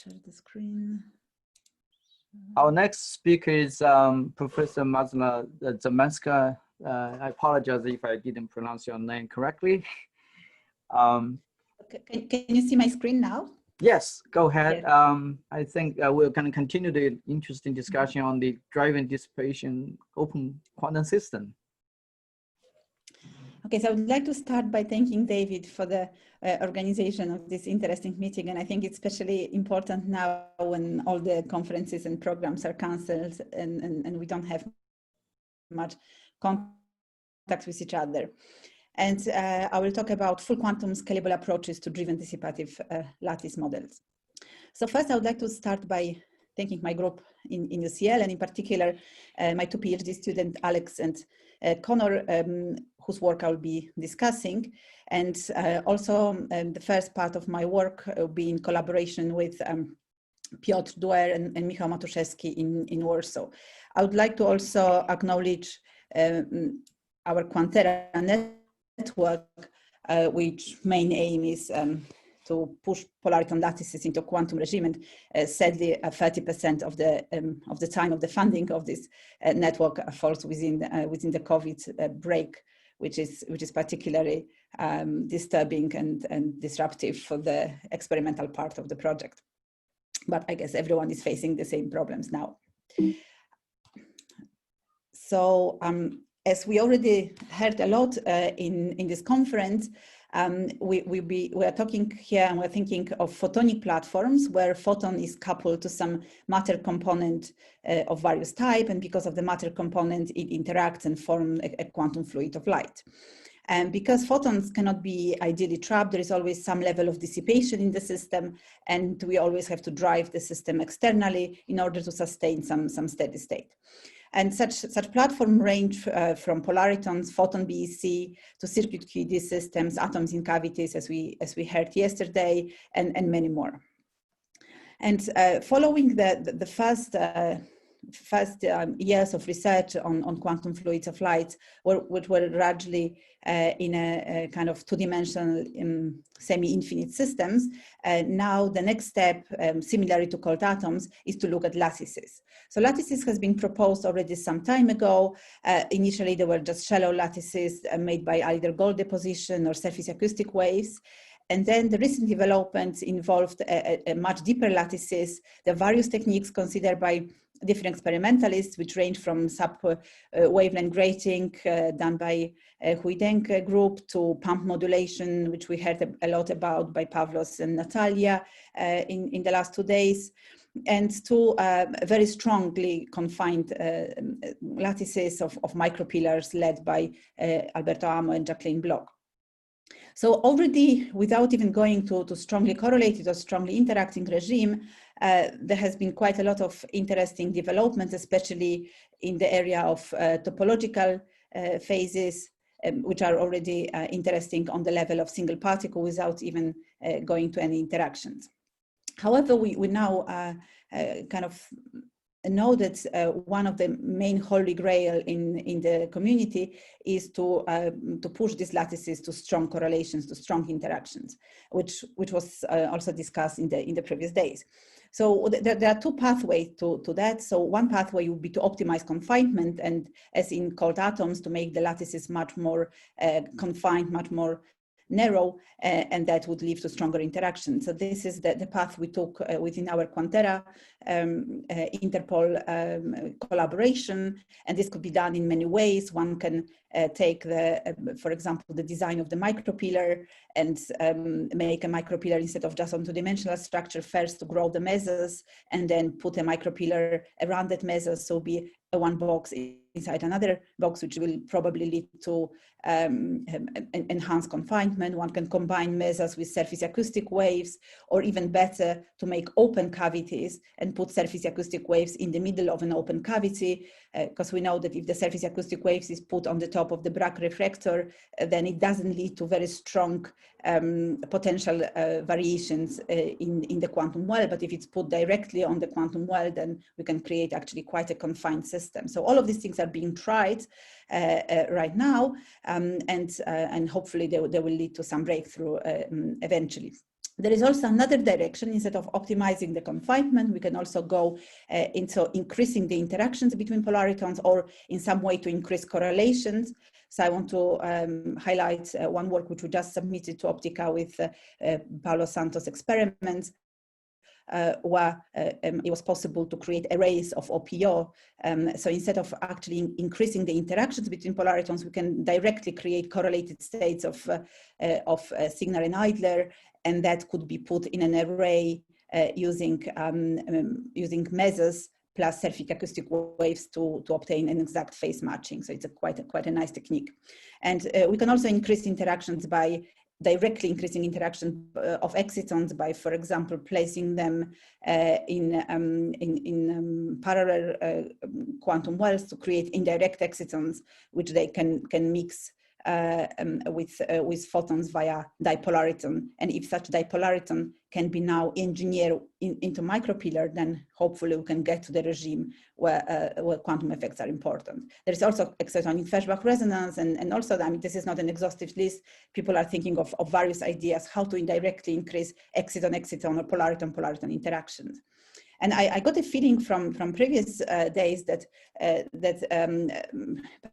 share the screen. Our next speaker is Professor Marzena Szymanska. I apologize if I didn't pronounce your name correctly. Can you see my screen now? Yes, go ahead. Yes. I think we're going to continue the interesting discussion on the driven dissipation open quantum system. Okay, so I would like to start by thanking David for the organization of this interesting meeting. And I think it's especially important now when all the conferences and programs are canceled and we don't have much contact with each other. And I will talk about full quantum scalable approaches to driven-dissipative lattice models. So first, I would like to start by thanking my group in UCL, and in particular, my two PhD students, Alex and Connor, whose work I will be discussing. And also the first part of my work will be in collaboration with Piotr Duer and Michał Matuszewski in Warsaw. I would like to also acknowledge our Quantera network, which main aim is to push polariton lattices into quantum regime, and sadly 30% of the time of the funding of this network falls within the COVID break, which is particularly disturbing and disruptive for the experimental part of the project. But I guess everyone is facing the same problems now. So as we already heard a lot in this conference, we are talking here and we're thinking of photonic platforms where photon is coupled to some matter component of various type, and because of the matter component, it interacts and forms a quantum fluid of light. And because photons cannot be ideally trapped, there is always some level of dissipation in the system, and we always have to drive the system externally in order to sustain some steady state. And such platform range from polaritons, photon BEC, to circuit QED systems, atoms in cavities, as we heard yesterday, and many more. And following the first years of research on quantum fluids of light, which were gradually in a kind of two-dimensional semi-infinite systems, now the next step, similarly to cold atoms, is to look at lattices. So lattices has been proposed already some time ago. Initially, they were just shallow lattices made by either gold deposition or surface acoustic waves. And then the recent developments involved a much deeper lattices. There are various techniques considered by different experimentalists, which range from sub-wavelength grating done by Huideng group to pump modulation, which we heard a lot about by Pavlos and Natalia in the last 2 days, and to very strongly confined lattices of micropillars led by Alberto Amo and Jacqueline Bloch. So already, without even going to strongly correlated or strongly interacting regime, there has been quite a lot of interesting developments, especially in the area of topological phases, which are already interesting on the level of single particle without even going to any interactions. However, we now kind of know that one of the main holy grail in the community is to push these lattices to strong correlations, to strong interactions, which was also discussed in the previous days. So there are two pathways to that. So one pathway would be to optimize confinement, and as in cold atoms, to make the lattices much more confined, much more narrow, and that would lead to stronger interaction. So this is the path we took within our Quantera Interpol collaboration, and this could be done in many ways. One can take for example, the design of the micropillar and make a micropillar instead of just on two-dimensional structure first to grow the mesas, and then put a micropillar around that mesos, so be a one box inside another box, which will probably lead to enhanced confinement. One can combine mesas with surface acoustic waves, or even better, to make open cavities and put surface acoustic waves in the middle of an open cavity, because we know that if the surface acoustic waves is put on the top of the Bragg reflector, then it doesn't lead to very strong potential variations in the quantum well. But if it's put directly on the quantum well, then we can create actually quite a confined system. So all of these things are being tried right now, and hopefully they will lead to some breakthrough eventually. There is also another direction. Instead of optimizing the confinement, we can also go into increasing the interactions between polaritons, or in some way to increase correlations. So I want to highlight one work which we just submitted to Optica with Paulo Santos experiments, where it was possible to create arrays of OPO. So instead of actually increasing the interactions between polaritons, we can directly create correlated states of Signer and Idler, and that could be put in an array using mesons plus Selfic acoustic waves to obtain an exact phase matching. So it's quite a nice technique. And we can also increase interactions by directly increasing interaction of excitons by, for example, placing them in parallel quantum wells to create indirect excitons, which they can mix with photons via dipolariton. And if such dipolariton can be now engineered into micropillar, then hopefully we can get to the regime where quantum effects are important. There is also excitonic Feshbach resonance, and also, I mean, this is not an exhaustive list. People are thinking of various ideas how to indirectly increase exciton-exciton or polariton-polariton interactions. And I got a feeling from previous days that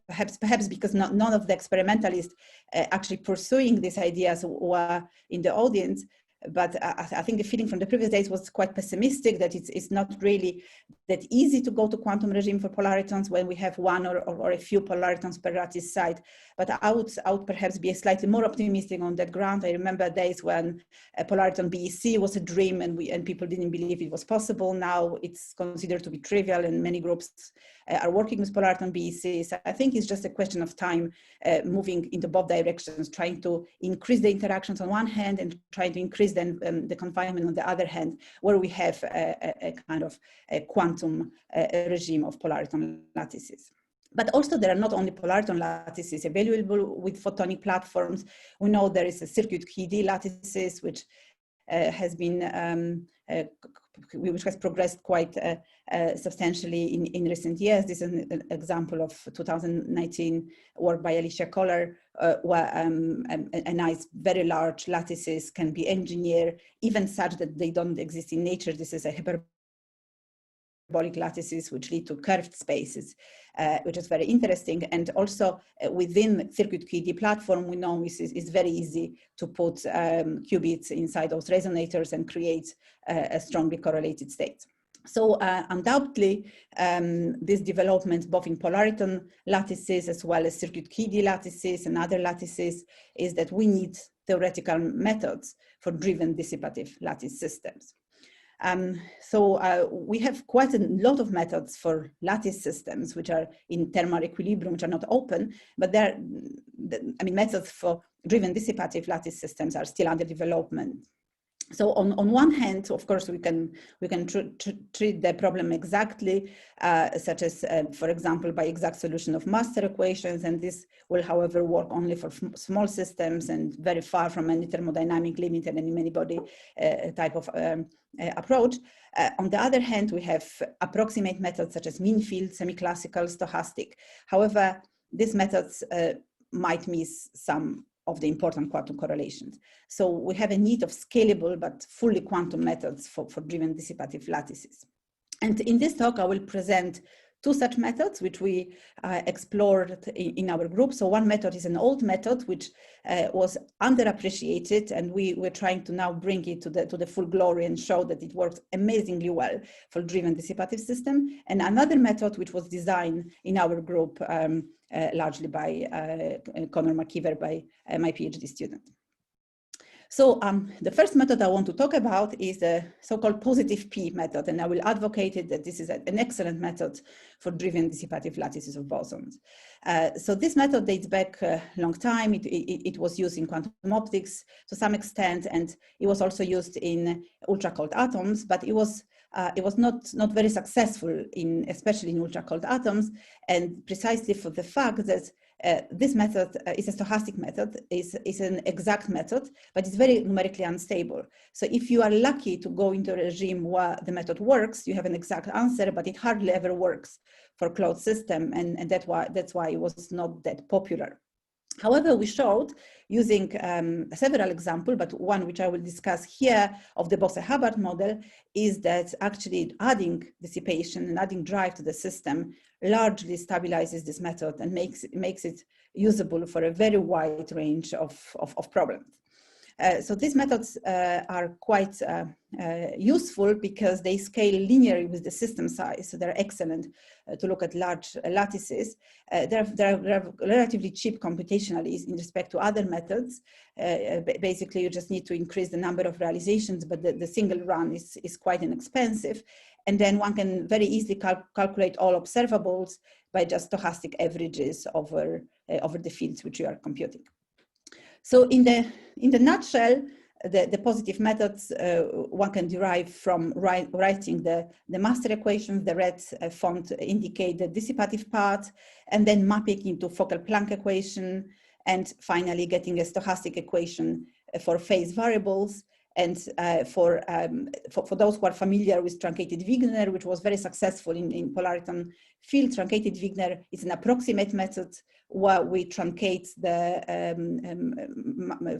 perhaps because none of the experimentalists actually pursuing these ideas were in the audience, but I think the feeling from the previous days was quite pessimistic, that it's not really that easy to go to quantum regime for polaritons when we have one or a few polaritons per lattice site. But I would perhaps be slightly more optimistic on that ground. I remember days when a polariton BEC was a dream, and people didn't believe it was possible. Now it's considered to be trivial, and many groups are working with polariton BEC. So I think it's just a question of time, moving into both directions, trying to increase the interactions on one hand and trying to increase then the confinement on the other hand, where we have a kind of a quantum regime of polariton lattices. But also there are not only polariton lattices available with photonic platforms. We know there is a circuit QED lattices, which has been which has progressed quite substantially in recent years. This is an example of 2019 work by Alicia Kohler, where a nice, very large lattices can be engineered, even such that they don't exist in nature. This is a hyperbolic lattices which lead to curved spaces, which is very interesting. And also within circuit QED platform, we know it's very easy to put qubits inside those resonators and create a strongly correlated state. So undoubtedly, this development both in polariton lattices as well as circuit QED lattices and other lattices is that we need theoretical methods for driven-dissipative lattice systems. So we have quite a lot of methods for lattice systems which are in thermal equilibrium, which are not open, but methods for driven-dissipative lattice systems are still under development. So on one hand, of course, we can treat the problem exactly, such as, for example, by exact solution of master equations, and this will, however, work only for small systems and very far from any thermodynamic limit and any many-body type of approach. On the other hand, we have approximate methods such as mean field, semi-classical, stochastic. However, these methods might miss some of the important quantum correlations. So we have a need of scalable but fully quantum methods for driven-dissipative lattices. And in this talk, I will present two such methods which we explored in our group. So one method is an old method which was underappreciated, and we're trying to now bring it to the full glory and show that it works amazingly well for driven-dissipative system. And another method which was designed in our group largely by Conor McKeever, by my PhD student. So the first method I want to talk about is the so-called positive P method, and I will advocate it that this is an excellent method for driven-dissipative lattices of bosons. So this method dates back a long time. It was used in quantum optics to some extent, and it was also used in ultra-cold atoms, but it was not very successful especially in ultra-cold atoms, and precisely for the fact that this method is a stochastic method, is an exact method, but it's very numerically unstable. So if you are lucky to go into a regime where the method works, you have an exact answer, but it hardly ever works for closed system, and that's why it was not that popular. However, we showed using several examples, but one which I will discuss here of the Bose-Hubbard model is that actually adding dissipation and adding drive to the system largely stabilizes this method and makes it usable for a very wide range of problems. So these methods are quite useful because they scale linearly with the system size. So they're excellent to look at large lattices. They're relatively cheap computationally in respect to other methods. Basically, you just need to increase the number of realizations, but the single run is quite inexpensive. And then one can very easily calculate all observables by just stochastic averages over the fields which you are computing. So in the nutshell, the positive methods one can derive from writing the master equations. The red font indicate the dissipative part, and then mapping into Fokker-Planck equation, and finally getting a stochastic equation for phase variables. And for those who are familiar with truncated Wigner, which was very successful in polariton field, truncated Wigner is an approximate method where we truncate the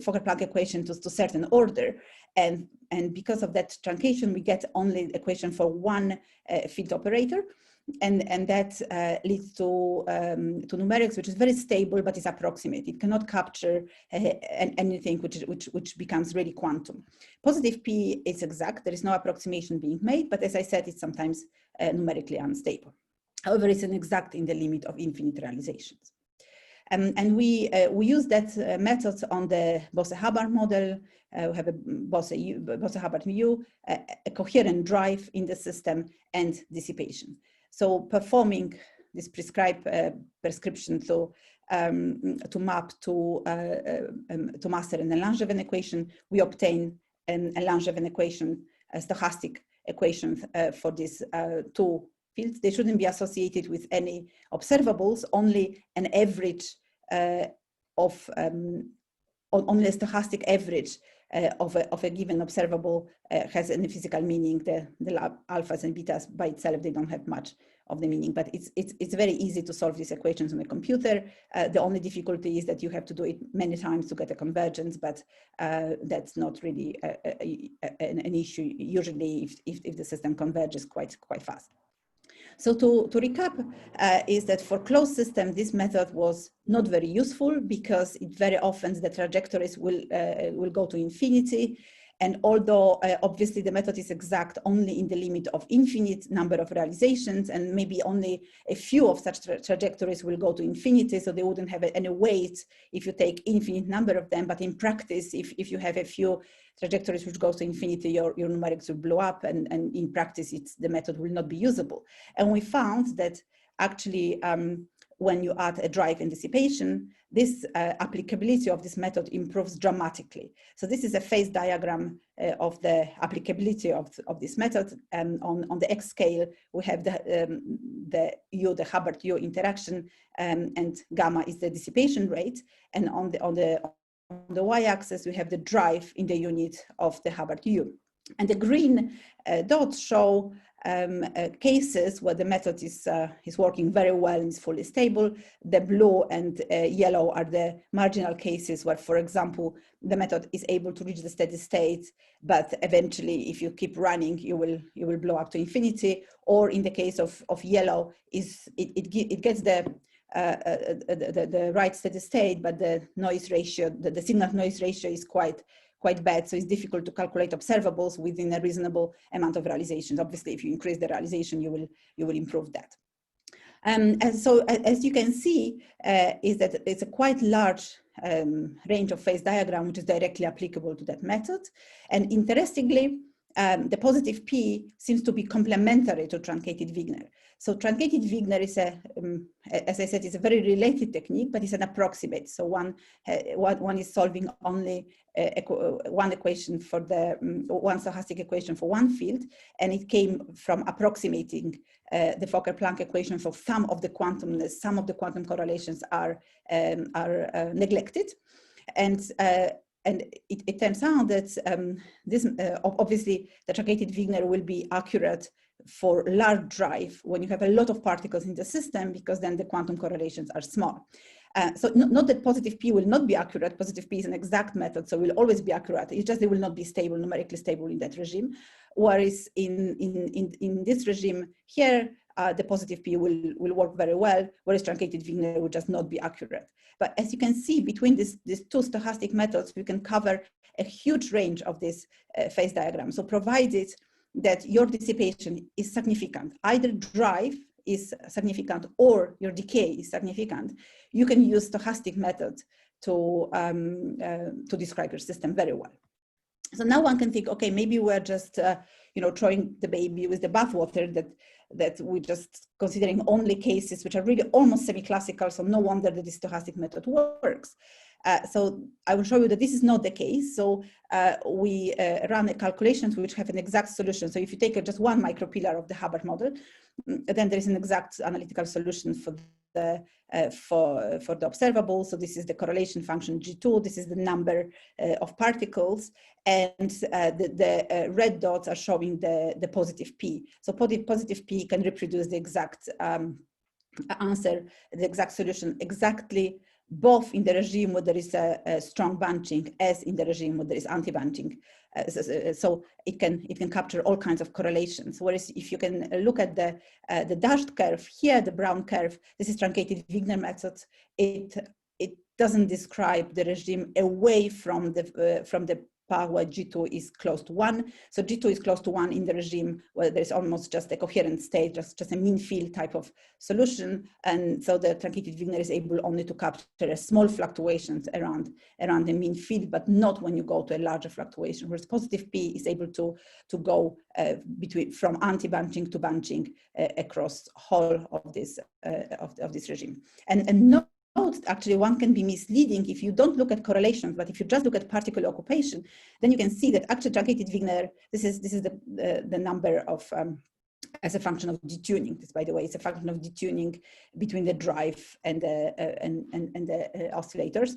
Fokker-Planck equation to certain order. And because of that truncation, we get only equation for one field operator. And that leads to numerics, which is very stable, but is approximate. It cannot capture anything which becomes really quantum. Positive P is exact. There is no approximation being made, but as I said, it's sometimes numerically unstable. However, it's an exact in the limit of infinite realizations. And we use that method on the Bose-Hubbard model. We have a Bose-Hubbard mu, a coherent drive in the system, and dissipation. So performing this prescribed prescription to map to master an Langevin equation, we obtain a Langevin equation, a stochastic equation for these two fields. They shouldn't be associated with any observables, only an average only a stochastic average of a given observable has any physical meaning. The alphas and betas by itself, they don't have much of the meaning, but it's very easy to solve these equations on a computer. The only difficulty is that you have to do it many times to get a convergence, but that's not really an issue usually if the system converges quite fast. So to recap, is that for closed system, this method was not very useful because it very often the trajectories will go to infinity. And although obviously the method is exact only in the limit of infinite number of realizations, and maybe only a few of such trajectories will go to infinity, so they wouldn't have any weight if you take infinite number of them. But in practice, if you have a few trajectories which goes to infinity, your numerics will blow up, and in practice, the method will not be usable. And we found that actually, when you add a drive and dissipation, this applicability of this method improves dramatically. So this is a phase diagram of the applicability of this method. And on the X scale, we have the Hubbard U interaction, and gamma is the dissipation rate. And on the y-axis, we have the drive in the unit of the Hubbard U. And the green dots show cases where the method is working very well and is fully stable. The blue and yellow are the marginal cases where, for example, the method is able to reach the steady state, but eventually, if you keep running, you will blow up to infinity. Or in the case of yellow, it gets the right steady state, but the noise ratio, the signal noise ratio is quite bad, so it's difficult to calculate observables within a reasonable amount of realizations. Obviously, if you increase the realization, you will improve that. And so, as you can see, is that it's a quite large range of phase diagram which is directly applicable to that method. And interestingly, the positive P seems to be complementary to truncated Wigner. So truncated Wigner is as I said, is a very related technique, but it's an approximate. So one is solving only one equation for one stochastic equation for one field, and it came from approximating the Fokker-Planck equation for some of the quantumness. Some of the quantum correlations are neglected, and it turns out that this obviously the truncated Wigner will be accurate for large drive when you have a lot of particles in the system, because then the quantum correlations are small. So not that positive P will not be accurate. Positive P is an exact method, so will always be accurate. It's just it will not be stable, numerically stable in that regime. Whereas in this regime here, the positive P will work very well, whereas truncated Wigner will just not be accurate. But as you can see, between these two stochastic methods, we can cover a huge range of this phase diagram. So provided that your dissipation is significant, either drive is significant or your decay is significant, you can use stochastic methods to describe your system very well. So now one can think, okay, maybe we're just throwing the baby with the bathwater, that we're just considering only cases which are really almost semi-classical, so no wonder that this stochastic method works. So I will show you that this is not the case. So we run calculations which have an exact solution. So if you take just one micropillar of the Hubbard model, then there is an exact analytical solution for the observable. So this is the correlation function G2. This is the number of particles, and the red dots are showing the positive P. So positive P can reproduce the exact answer, the exact solution exactly, both in the regime where there is a strong bunching as in the regime where there is anti-bunching. So it can capture all kinds of correlations. Whereas if you can look at the dashed curve here, the brown curve, this is truncated Wigner method. It doesn't describe the regime away from the path where G2 is close to 1. So G2 is close to 1 in the regime where there's almost just a coherent state, just a mean field type of solution. And so the truncated Wigner is able only to capture a small fluctuations around the mean field, but not when you go to a larger fluctuation, whereas positive P is able to go from anti-bunching to bunching across whole of this regime. And note, actually, one can be misleading if you don't look at correlations, but if you just look at particle occupation, then you can see that actually truncated Wigner, this is the number of as a function of detuning. This, by the way, is a function of detuning between the drive and the oscillators.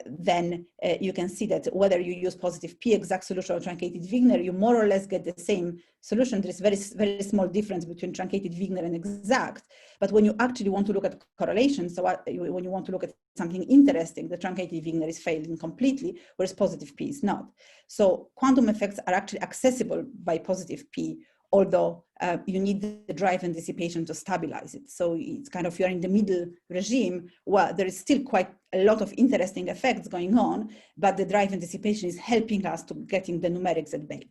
Then you can see that whether you use positive P exact solution or truncated Wigner, you more or less get the same solution. There is very small difference between truncated Wigner and exact. But when you actually want to look at correlations, so when you want to look at something interesting, the truncated Wigner is failing completely, whereas positive P is not. So quantum effects are actually accessible by positive P, although you need the drive and dissipation to stabilize it. So it's kind of, you're in the middle regime where there is still quite a lot of interesting effects going on, but the drive and dissipation is helping us to getting the numerics at bay.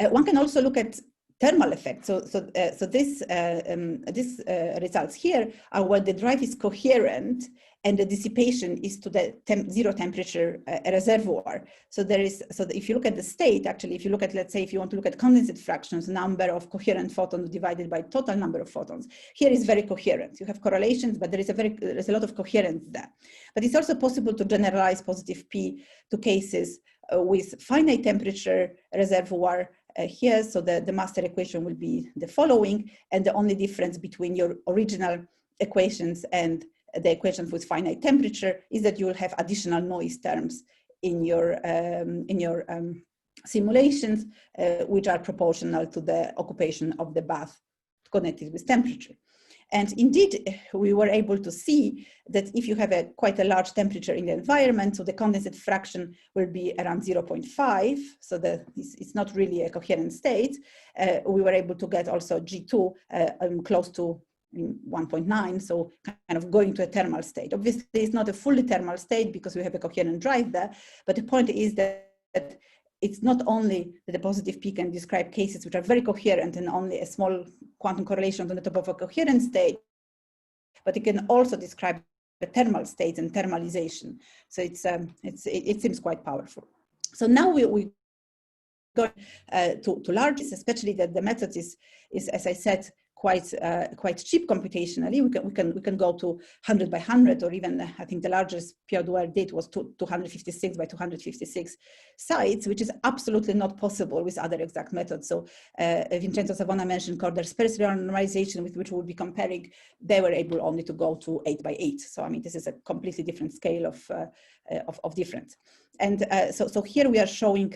One can also look at thermal effects. So this results here are where the drive is coherent and the dissipation is to the zero temperature reservoir. So if you look at the state, actually, if you look at, let's say, if you want to look at condensate fractions, number of coherent photons divided by total number of photons, here is very coherent. You have correlations, but there is a lot of coherence there. But it's also possible to generalize positive P to cases with finite temperature reservoir here. So the master equation will be the following, and the only difference between your original equations and the equations with finite temperature is that you will have additional noise terms in your simulations, which are proportional to the occupation of the bath connected with temperature. And indeed, we were able to see that if you have quite a large temperature in the environment, so the condensate fraction will be around 0.5, so it's not really a coherent state. We were able to get also G2 close to 1.9, so kind of going to a thermal state. Obviously, it's not a fully thermal state because we have a coherent drive there, but the point is that it's not only that the positive P can describe cases which are very coherent and only a small quantum correlation on the top of a coherent state, but it can also describe the thermal states and thermalization. So it seems quite powerful. So now we go to largest, especially that the method is, as I said, quite cheap computationally. We can go to 100 by 100, or even I think the largest Pierre did was 256 by 256 sites, which is absolutely not possible with other exact methods. So Vincenzo Savona mentioned Corder-Sperry normalization, with which we'll be comparing. They were able only to go to 8 by 8. So I mean, this is a completely different scale of difference. And so here we are showing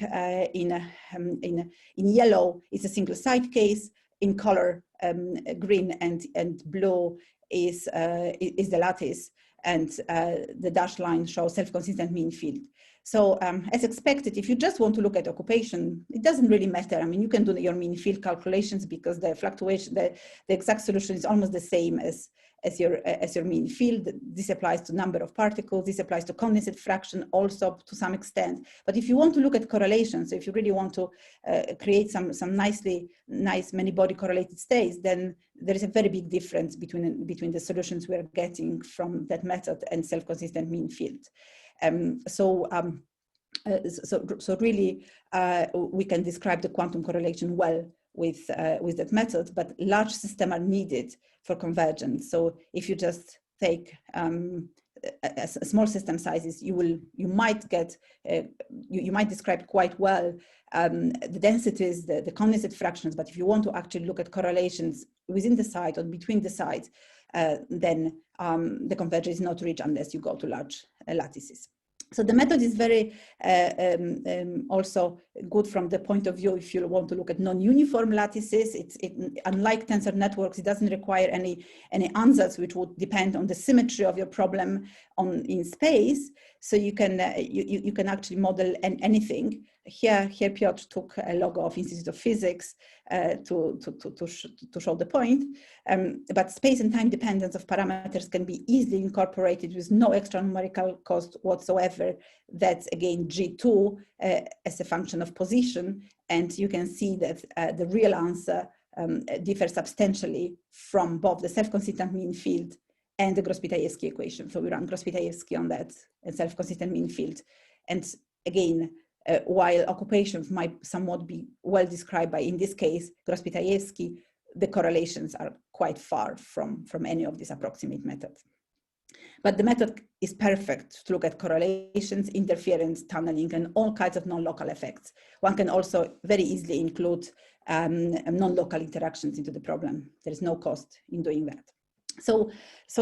in yellow is a single site case. In color, green and blue is the lattice. and the dashed line shows self-consistent mean field. So as expected, if you just want to look at occupation, it doesn't really matter. I mean, you can do your mean field calculations because the fluctuation, the exact solution is almost the same as your mean field. This applies to number of particles. This applies to condensate fraction also to some extent. But if you want to look at correlations, so if you really want to create some nice many-body correlated states, then there is a very big difference between the solutions we are getting from that method and self-consistent mean field. So really, we can describe the quantum correlation well with that method, but large systems are needed for convergence. So if you just take a small system sizes, you might get you might describe quite well the densities, the condensate fractions. But if you want to actually look at correlations within the site or between the sites, then the convergence is not reached unless you go to large lattices. So the method is very also good from the point of view if you want to look at non-uniform lattices. Unlike tensor networks, it doesn't require any ansatz which would depend on the symmetry of your problem in space. So you can actually model anything. Here Piotr took a logo of Institute of Physics to show the point. But space and time dependence of parameters can be easily incorporated with no extra numerical cost whatsoever. That's again G2 as a function of position. And you can see that the real answer differs substantially from both the self-consistent mean field and the Gross-Pitayevsky equation. So we run Gross-Pitayevsky on that and self-consistent mean field. And again, while occupations might somewhat be well described by, in this case, Gross-Pitayevsky, the correlations are quite far from any of these approximate methods. But the method is perfect to look at correlations, interference, tunneling, and all kinds of non-local effects. One can also very easily include non-local interactions into the problem. There is no cost in doing that. So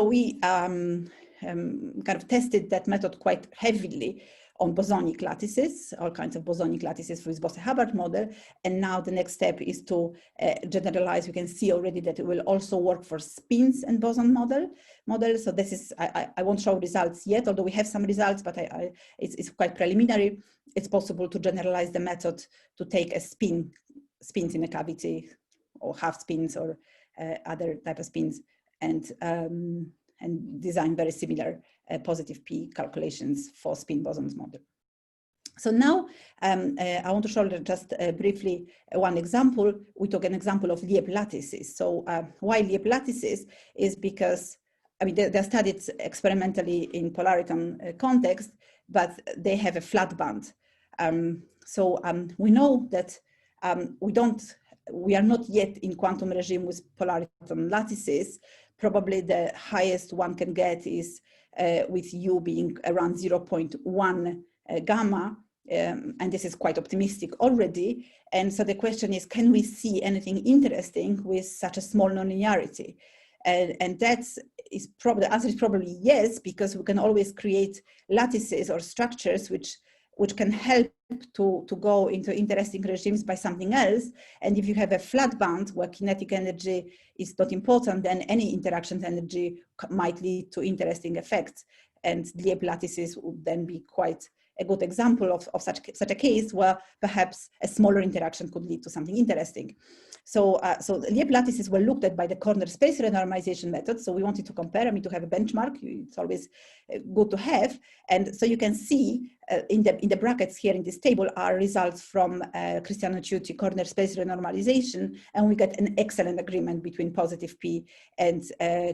we kind of tested that method quite heavily on bosonic lattices, all kinds of bosonic lattices for this Bose-Hubbard model. And now the next step is to generalize. You can see already that it will also work for spins and boson model. So this is, I won't show results yet, although we have some results, but it's quite preliminary. It's possible to generalize the method to take a spins in a cavity or half spins or other type of spins and design very similar positive P calculations for spin bosons model. So now I want to show just briefly one example. We took an example of Lieb lattices. So why Lieb lattices is because, I mean, they're studied experimentally in polariton context, but they have a flat band. So we know that we are not yet in quantum regime with polariton lattices. Probably the highest one can get is with U being around 0.1 gamma, and this is quite optimistic already. And so the question is, can we see anything interesting with such a small nonlinearity? And the answer is probably yes, because we can always create lattices or structures which can help to go into interesting regimes by something else. And if you have a flat band where kinetic energy is not important, then any interaction energy might lead to interesting effects. And Lieb lattices would then be quite a good example of such a case where perhaps a smaller interaction could lead to something interesting. So Lieb lattices were looked at by the corner space renormalization method. So we wanted to compare, to have a benchmark. It's always good to have. And so you can see in the brackets here in this table are results from Cristiano Ciuti corner space renormalization, and we get an excellent agreement between positive P and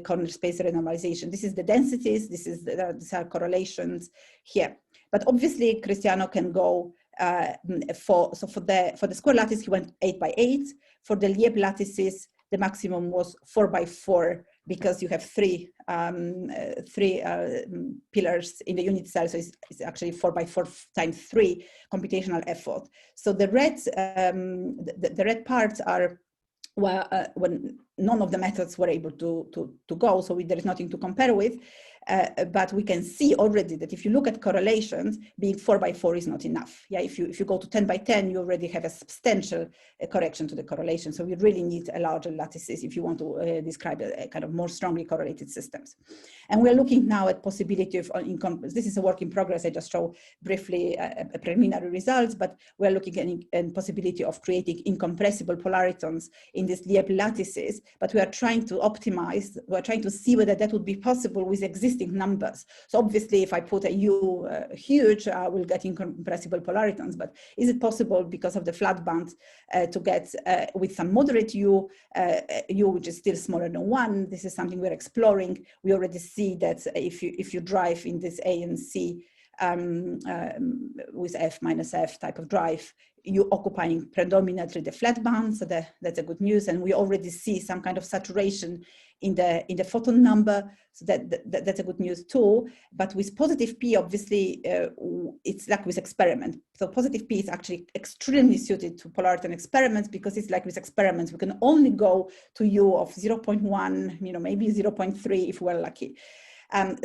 corner space renormalization. This is the densities. These are correlations here. But obviously, Cristiano can go for the square lattice, he went 8 by 8. For the Lieb lattices, the maximum was 4 by 4 because you have three pillars in the unit cell. So it's actually 4 by 4 times 3 computational effort. So the red parts are when none of the methods were able to go, so there is nothing to compare with. But we can see already that if you look at correlations, being 4 by 4 is not enough. Yeah, if you go to 10 by 10, you already have a substantial correction to the correlation. So we really need a larger lattices if you want to describe a kind of more strongly correlated systems. And we're looking now at possibility of this is a work in progress. I just show briefly a preliminary results, but we're looking at possibility of creating incompressible polaritons in these Lieb lattices. But we are trying to optimize. We're trying to see whether that would be possible with existing numbers. So obviously, if I put a U huge, I will get incompressible polaritons. But is it possible because of the flat band to get with some moderate U, which is still smaller than 1? This is something we're exploring. We already see that if you drive in this A and C with F minus F type of drive, you occupying predominantly the flat band, so that's a good news. And we already see some kind of saturation in the photon number, so that's a good news too. But with positive P, obviously, it's like with experiment. So positive P is actually extremely suited to polariton experiments, because it's like with experiments, we can only go to U of 0.1, maybe 0.3 if we're lucky.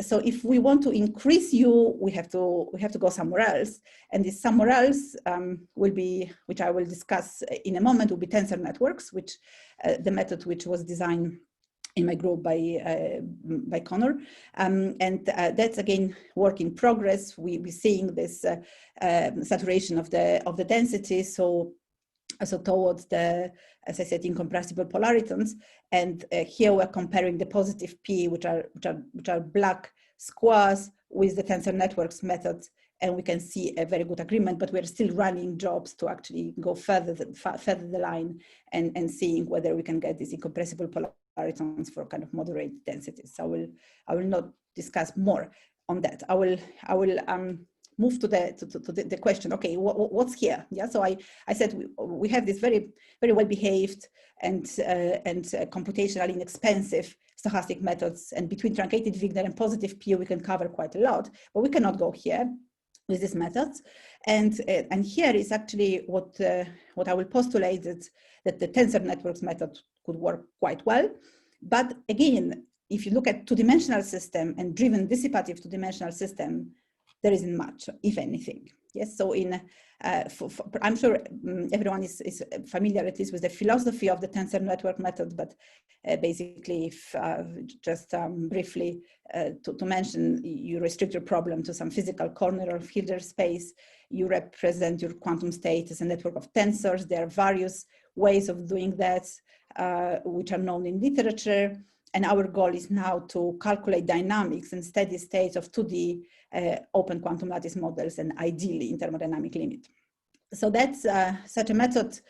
So if we want to increase U, we have to go somewhere else, and this somewhere else will be, which I will discuss in a moment, will be tensor networks, which the method which was designed in my group by Connor, and that's again work in progress. We're seeing this saturation of the density, so towards the, as I said, incompressible polaritons. And here we're comparing the positive P, which are black squares, with the tensor networks methods, and we can see a very good agreement. But we're still running jobs to actually go further the line and seeing whether we can get these incompressible polaritons for kind of moderate densities. So I will not discuss more on that. I will move to the question. Okay, what's here? Yeah, so I said we have this very well behaved and computationally inexpensive stochastic methods, and between truncated Wigner and positive P we can cover quite a lot, but we cannot go here with these methods. And here is actually what I will postulate, that the tensor networks method could work quite well. But again, if you look at two-dimensional system and driven-dissipative two-dimensional system, there isn't much, if anything. Yes, so I'm sure everyone is familiar at least with the philosophy of the tensor network method, but basically, if just briefly to mention, you restrict your problem to some physical corner of Hilbert space. You represent your quantum state as a network of tensors. There are various ways of doing that, which are known in literature. And our goal is now to calculate dynamics and steady states of 2D open quantum lattice models, and ideally in thermodynamic limit. So that's such a method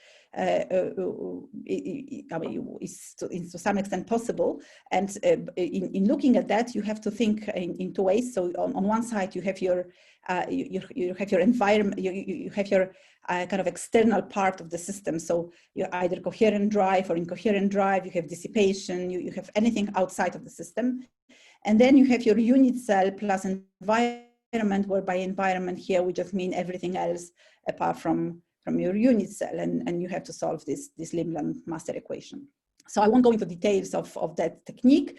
is to some extent possible. And in looking at that, you have to think in two ways. So on one side, you have your environment, you have your kind of external part of the system. So you're either coherent drive or incoherent drive, you have dissipation, you have anything outside of the system. And then you have your unit cell plus environment, where by environment here, we just mean everything else apart from your unit cell. And you have to solve this Limland master equation. So I won't go into details of that technique.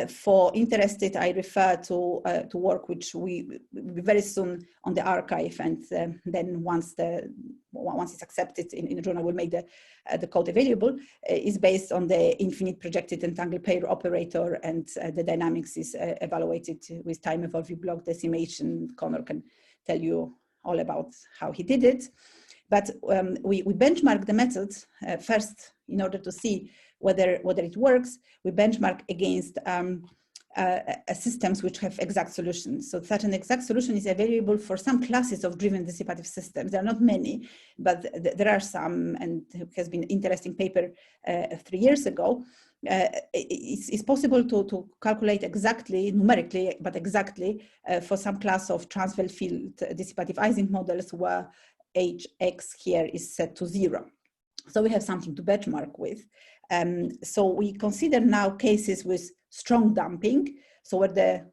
For interested, I refer to work which we very soon on the archive, and then once it's accepted in a journal, we'll make the code available. Is based on the infinite projected entangled pair operator, and the dynamics is evaluated with time evolving block decimation. Connor can tell you all about how he did it. But we benchmark the method first in order to see whether it works. We benchmark against systems which have exact solutions. So such an exact solution is available for some classes of driven-dissipative systems. There are not many, but there are some, and it has been an interesting paper 3 years ago. It's possible to calculate exactly, numerically, but exactly for some class of Transfeld field dissipative Ising models where Hx here is set to 0. So we have something to benchmark with. So we consider now cases with strong damping. So where the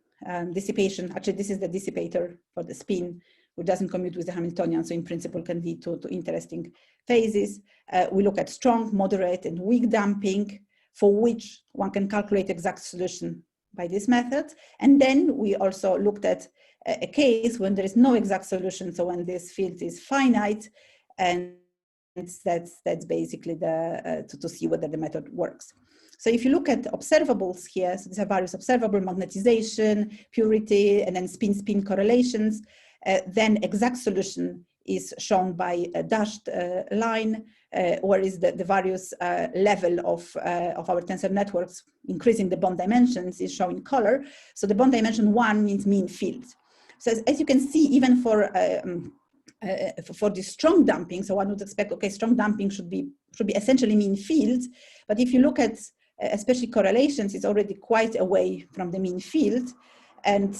dissipation, actually this is the dissipator for the spin, which doesn't commute with the Hamiltonian, so in principle can lead to interesting phases. We look at strong, moderate, and weak damping, for which one can calculate exact solution by this method. And then we also looked at a case when there is no exact solution, so when this field is finite, and that's basically to see whether the method works. So if you look at observables here, so these are various observable: magnetization, purity, and then spin-spin correlations. Then exact solution is shown by a dashed line, whereas the various level of our tensor networks, increasing the bond dimensions, is shown in color. So the bond dimension 1 means mean field. So as you can see, even for the strong damping, so one would expect, okay, strong damping should be essentially mean field. But if you look at especially correlations, it's already quite away from the mean field. And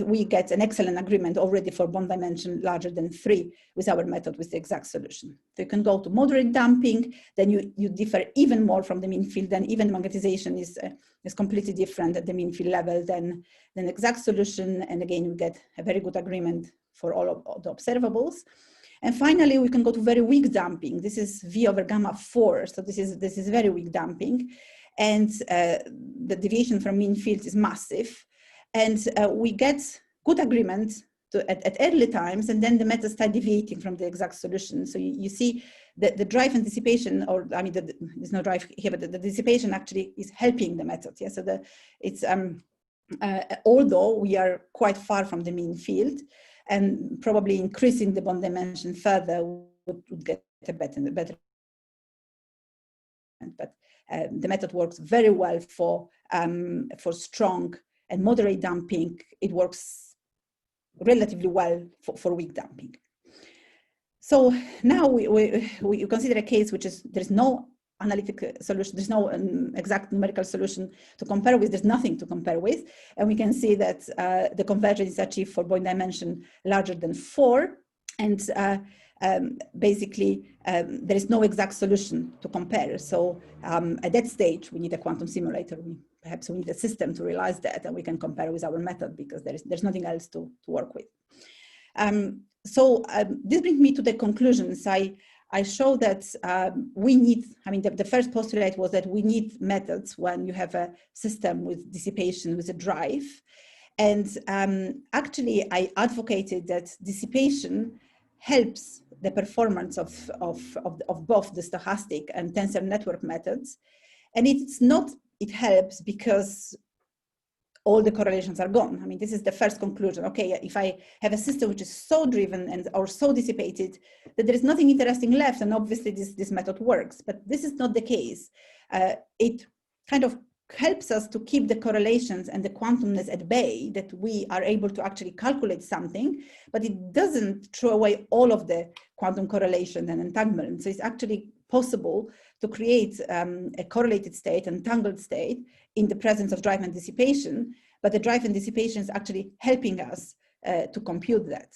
we get an excellent agreement already for bond dimension larger than 3 with our method with the exact solution. So you can go to moderate damping, then you differ even more from the mean field, and even magnetization is completely different at the mean field level than exact solution. And again, you get a very good agreement for all of the observables. And finally, we can go to very weak damping. This is V over gamma 4. So this is very weak damping. And the deviation from mean field is massive. And we get good agreement at early times, and then the methods start deviating from the exact solution. So you see the drive and dissipation, or I mean, there's no drive here, but the dissipation actually is helping the method. Yeah, so it's although we are quite far from the mean field, and probably increasing the bond dimension further would get a better. But the method works very well for strong and moderate damping. It works relatively well for weak damping. So now we consider a case which is there's no analytic solution, there's no exact numerical solution to compare with, there's nothing to compare with, and we can see that the convergence is achieved for bond dimension larger than 4, and basically there is no exact solution to compare. So at that stage we need a quantum simulator. Perhaps we need a system to realize that, and we can compare with our method because there's nothing else to work with. So this brings me to the conclusions. I show that we need, I mean, the first postulate was that we need methods when you have a system with dissipation with a drive. And actually, I advocated that dissipation helps the performance of both the stochastic and tensor network methods. And it helps because all the correlations are gone. I mean, this is the first conclusion. Okay, if I have a system which is so driven or so dissipated that there is nothing interesting left, and obviously this method works, but this is not the case. It kind of helps us to keep the correlations and the quantumness at bay, that we are able to actually calculate something, but it doesn't throw away all of the quantum correlation and entanglement. So it's actually possible to create a correlated state, entangled state, in the presence of drive and dissipation, but the drive and dissipation is actually helping us to compute that.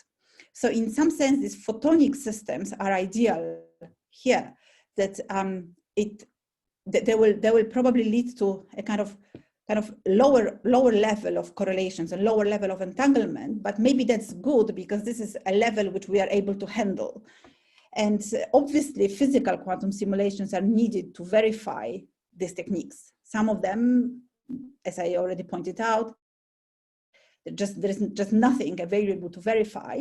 So in some sense, these photonic systems are ideal here, that they will probably lead to a kind of lower level of correlations and lower level of entanglement, but maybe that's good because this is a level which we are able to handle. And obviously physical quantum simulations are needed to verify these techniques. Some of them, as I already pointed out, there's just nothing available to verify.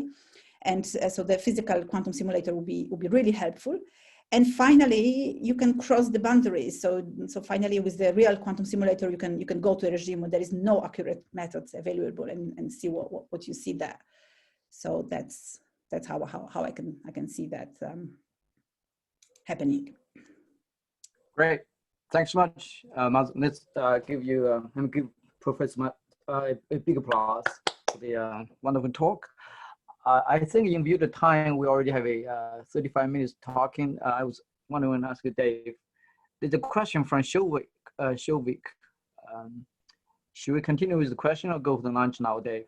And so the physical quantum simulator will be really helpful. And finally, you can cross the boundaries. So finally, with the real quantum simulator, you can go to a regime where there is no accurate methods available and see what you see there. So that's how I can see that happening. Great, thanks so much. Let's give Professor a big applause for the wonderful talk. I think in view of the time, we already have a 35 minutes talking. I was wondering to ask you, Dave, there's a question from Shovik. Should we continue with the question or go for the lunch now, Dave?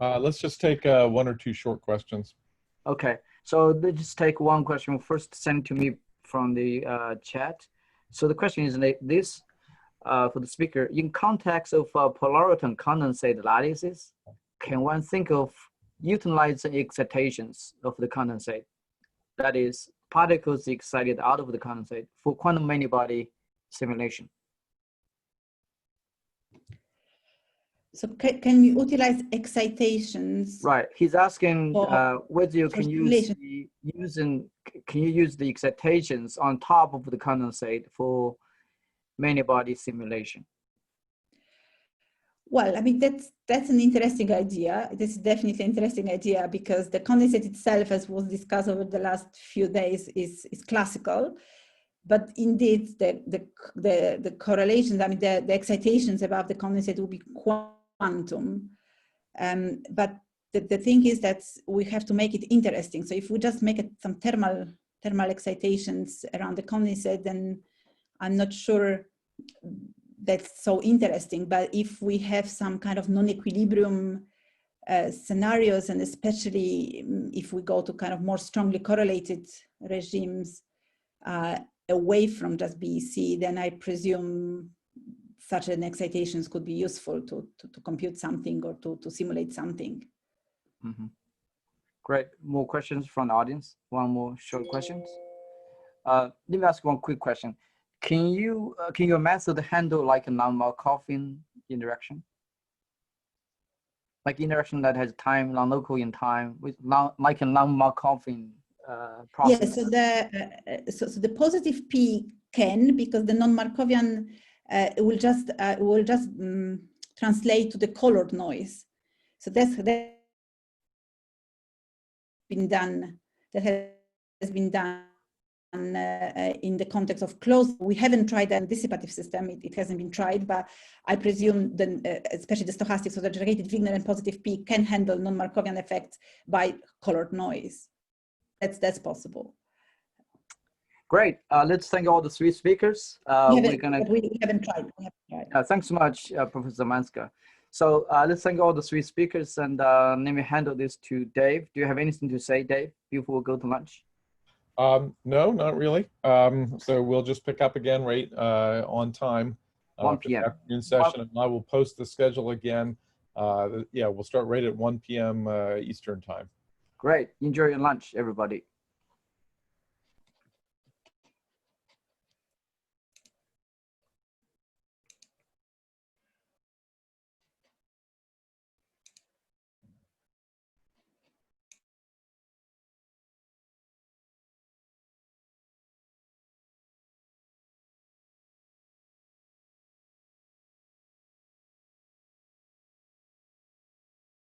Let's just take 1 or 2 short questions. Okay, so let's just take one question first sent to me from the chat. So the question is like this for the speaker: in context of polariton condensate lattices, can one think of utilizing excitations of the condensate? That is, particles excited out of the condensate for quantum many-body simulation. So can you utilize excitations? Right. He's asking whether you for can use simulation. can you use the excitations on top of the condensate for many-body simulation? Well, I mean, that's an interesting idea. This is definitely an interesting idea because the condensate itself, as was discussed over the last few days, is classical. But indeed, the correlations, I mean, the excitations above the condensate will be quantum. But the thing is that we have to make it interesting. So if we just make it some thermal excitations around the condensate, then I'm not sure that's so interesting. But if we have some kind of non-equilibrium scenarios, and especially if we go to kind of more strongly correlated regimes away from just BEC, then I presume such an excitations could be useful to compute something or to simulate something. Mm-hmm. Great. More questions from the audience? One more short questions. Let me ask one quick question. Can your method handle like a non-Markovian interaction? Like interaction that has time, non-local in time, with like a non-Markovian process? Yes, so the positive P can, because the non-Markovian will just translate to the colored noise. So that's been done. That has been done in the context of closed. We haven't tried a dissipative system. It hasn't been tried, but I presume especially the stochastics, so the generated Wigner and positive P can handle non-Markovian effects by colored noise. That's possible. Great. Let's thank all the three speakers. We haven't tried. Thanks so much, Professor Szymanska. So let's thank all the three speakers, and let me handle this to Dave. Do you have anything to say, Dave, before we go to lunch? No, not really. So we'll just pick up again right on time. 1 p.m. Afternoon session, and I will post the schedule again. Yeah, we'll start right at 1 p.m. Eastern time. Great. Enjoy your lunch, everybody.